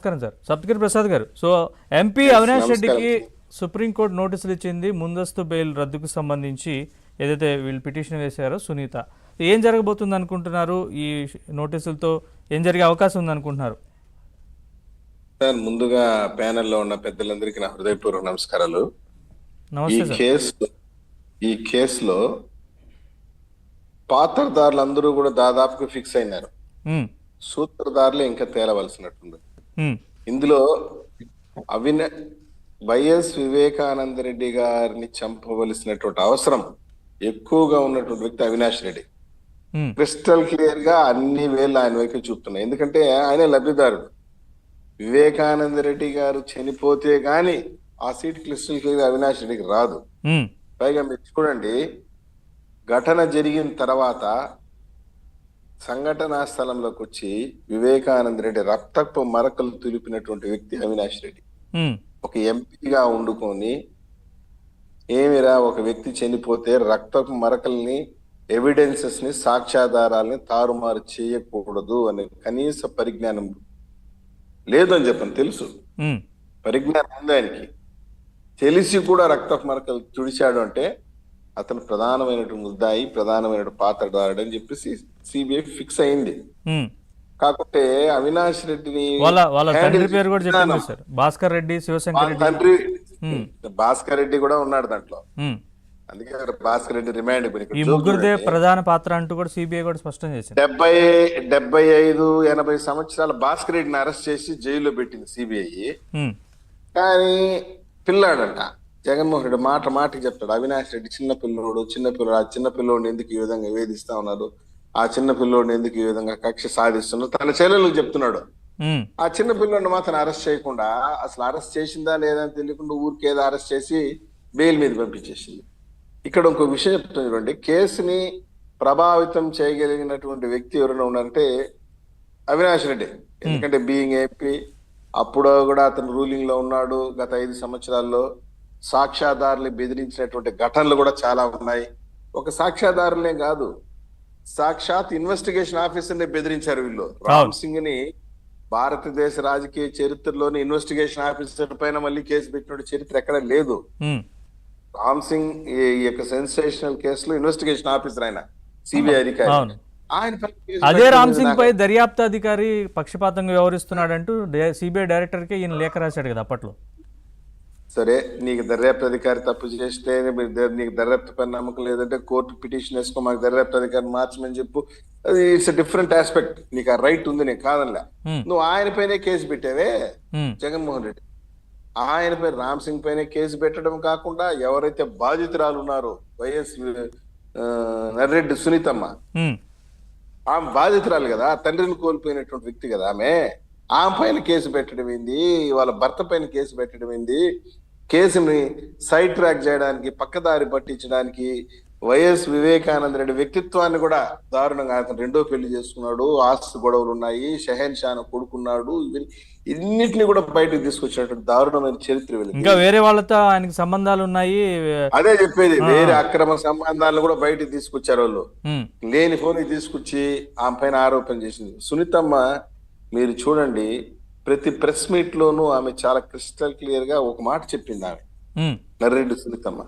నమస్కారం సార్. సప్తగిరి ప్రసాద్ గారు. So MP Avinash రెడ్డికి సుప్రీంకోర్టు నోటీసులు ఇచ్చింది ముందస్తు బెయిల్ రద్దుకు సంబంధించి. ఏదైతే వీళ్ళు పిటిషన్ వేశారో సునీత, ఏం జరగబోతుంది అనుకుంటున్నారు? ఈ నోటీసులతో ఏం జరిగే అవకాశం ఉంది అనుకుంటున్నారు? సార్, ముందుగా ప్యానెల్లో ఉన్న పెద్దలందరికీ నా హృదయపూర్వక నమస్కారాలు. ఈ కేసులో పాత్రదారులందరూ కూడా దాదాపుగా ఫిక్స్ అయినారు. సూత్రధారులు ఇంకా తేలవలసినట్టుంది. ఇందులో వైఎస్ వివేకానంద రెడ్డి గారిని చంపవలసినటువంటి అవసరం ఎక్కువగా ఉన్నటువంటి వ్యక్తి అవినాష్ రెడ్డి. క్రిస్టల్ క్లియర్ గా అన్ని వేళ్ళు ఆయన వైపు చూపుతున్నాయి. ఎందుకంటే ఆయన లబ్ధిదారుడు. వివేకానంద రెడ్డి గారు చనిపోతే గాని ఆ సీట్ క్రిస్టల్ క్లియర్ గా అవినాష్ రెడ్డికి రాదు. పైగా మీరు చూడండి, ఘటన జరిగిన తర్వాత సంఘటనా స్థలంలోకి వచ్చి వివేకానంద రెడ్డి రక్తపు మరకలు తులిపినటువంటి వ్యక్తి అవినాష్ రెడ్డి. ఒక ఎంపీగా ఉండుకొని ఏమిరా, ఒక వ్యక్తి చనిపోతే రక్తపు మరకల్ని, ఎవిడెన్సెస్ ని, సాక్ష్యాధారాలని తారుమారు చేయకూడదు అనే కనీస పరిజ్ఞానం లేదు అని చెప్పని తెలుసు. పరిజ్ఞానం ఉంది ఆయనకి. తెలిసి కూడా రక్తపు మరకలు తుడిచాడు అంటే అతను ప్రధానమైనటువంటి ముద్దాయి, ప్రధానమైన పాత్రదారుడు అని చెప్పేసి సిబిఐ ఫిక్స్ అయింది. కాకపోతే అవినాష్ రెడ్డిని భాస్కర్ రెడ్డి, శివశంకర్ తండ్రి భాస్కర్ రెడ్డి కూడా ఉన్నాడు దాంట్లో. అందుకే భాస్కర్ రెడ్డి రిమాండ్ ఈ ముగ్గురుదే ప్రధాన పాత్ర అంటూ కూడా సిబిఐ కూడా స్పష్టం చేసింది. 75-80 సంవత్సరాల భాస్కర్ రెడ్డిని అరెస్ట్ చేసి జైల్లో పెట్టింది సిబిఐ. కానీ పిల్లాడంట జగన్మోహన్ రెడ్డి మాటకి చెప్తాడు, అవినాష్ రెడ్డి చిన్నపిల్లోడు, ఆ చిన్నపిల్లోడిని ఎందుకు ఈ విధంగా వేధిస్తా ఉన్నారు, ఆ చిన్న పిల్లోడిని ఎందుకు ఈ విధంగా కక్ష సాధిస్తున్నారు తన చెల్లెలకు చెప్తున్నాడు. ఆ చిన్న పిల్లోడిని మాత్రం అరెస్ట్ చేయకుండా, అసలు అరెస్ట్ చేసిందా లేదా అని తెలియకుండా ఊరికేదో అరెస్ట్ చేసి బెయిల్ మీద పంపించేసింది. ఇక్కడ ఇంకో విషయం చెప్తుంది చూడండి, కేసుని ప్రభావితం చేయగలిగినటువంటి వ్యక్తి ఎవరైనా ఉన్నారంటే అవినాష్ రెడ్డి. ఎందుకంటే బీయింగ్ ఏపీ అప్పుడు కూడా అతను రూలింగ్ లో ఉన్నాడు. గత 5 సంవత్సరాల్లో సాక్ష్యాధారులు బెదిరించినటువంటి ఘటనలు కూడా చాలా ఉన్నాయి. ఒక సాక్ష్యాధారులే కాదు, సాక్షాత్ ఇన్వెస్టిగేషన్ ఆఫీసర్ ని బెదిరించారు వీళ్ళు. రామ్ సింగ్ ని భారతదేశ రాజకీయ చరిత్రలోని ఇన్వెస్టిగేషన్ ఆఫీసర్ పైన మళ్ళీ కేసు పెట్టిన చరిత్ర ఎక్కడ లేదు. రామ్ సింగ్ ఈ యొక్క సెన్సేషనల్ కేసులో ఇన్వెస్టిగేషన్ ఆఫీసర్ ఆయన, సిబిఐ అధికారి. అదే రామ్ సింగ్ పై దర్యాప్తు అధికారి పక్షపాతంగా వ్యవహరిస్తున్నాడంటూ సిబిఐ డైరెక్టర్ కి ఈయన లేఖ రాశాడు కదా అప్పట్లో. సరే, నీకు దర్యాప్తు అధికారి తప్పు చేస్తే నీకు దర్యాప్తు పైన నమ్మకం లేదంటే కోర్టు పిటిషన్ వేసుకో, మాకు దర్యాప్తు అధికారిని మార్చమని చెప్పు. అది ఇట్స్ డిఫరెంట్ ఆస్పెక్ట్. నీకు ఆ రైట్ ఉంది, నేను కాదనలే. నువ్వు ఆయన పైనే కేసు పెట్టావే జగన్మోహన్ రెడ్డి. ఆయన పైన రామ్ సింగ్ పైన కేసు పెట్టడం కాకుండా ఎవరైతే బాధితురాలు ఉన్నారో వైఎస్ నర్రెడ్డి సునీతమ్మ, ఆమె బాధితురాలు కదా, తండ్రిని కోల్పోయినటువంటి వ్యక్తి కదా ఆమె పైన కేసు పెట్టడం ఏంది, వాళ్ళ భర్త పైన కేసు పెట్టడం ఏంది, కేసుని సైడ్ ట్రాక్ చేయడానికి, పక్కదారి పట్టించడానికి వైఎస్ వివేకానంద రెడ్డి వ్యక్తిత్వాన్ని కూడా దారుణంగా, అతను 2వ పెళ్లి చేసుకున్నాడు, ఆస్తి గొడవలు ఉన్నాయి, షహెన్ షాను కొడుకున్నాడు, ఇన్నిటిని కూడా బయటకు తీసుకొచ్చినటువంటి దారుణమైన చరిత్ర. ఇంకా వేరే వాళ్ళతో ఆయనకి సంబంధాలు ఉన్నాయి. అదే చెప్పేది, వేరే అక్రమ సంబంధాలను కూడా బయటకు తీసుకొచ్చారు వాళ్ళు. లేని ఫోన్ తీసుకొచ్చి ఆమె పైన ఆరోపణ చేసింది సునీతమ్మ. మీరు చూడండి, ప్రతి ప్రెస్ మీట్ లోనూ ఆమె చాలా క్రిస్టల్ క్లియర్ గా ఒక మాట చెప్పింది ఆమె, నర్రెడ్డి సునీతమ్మ.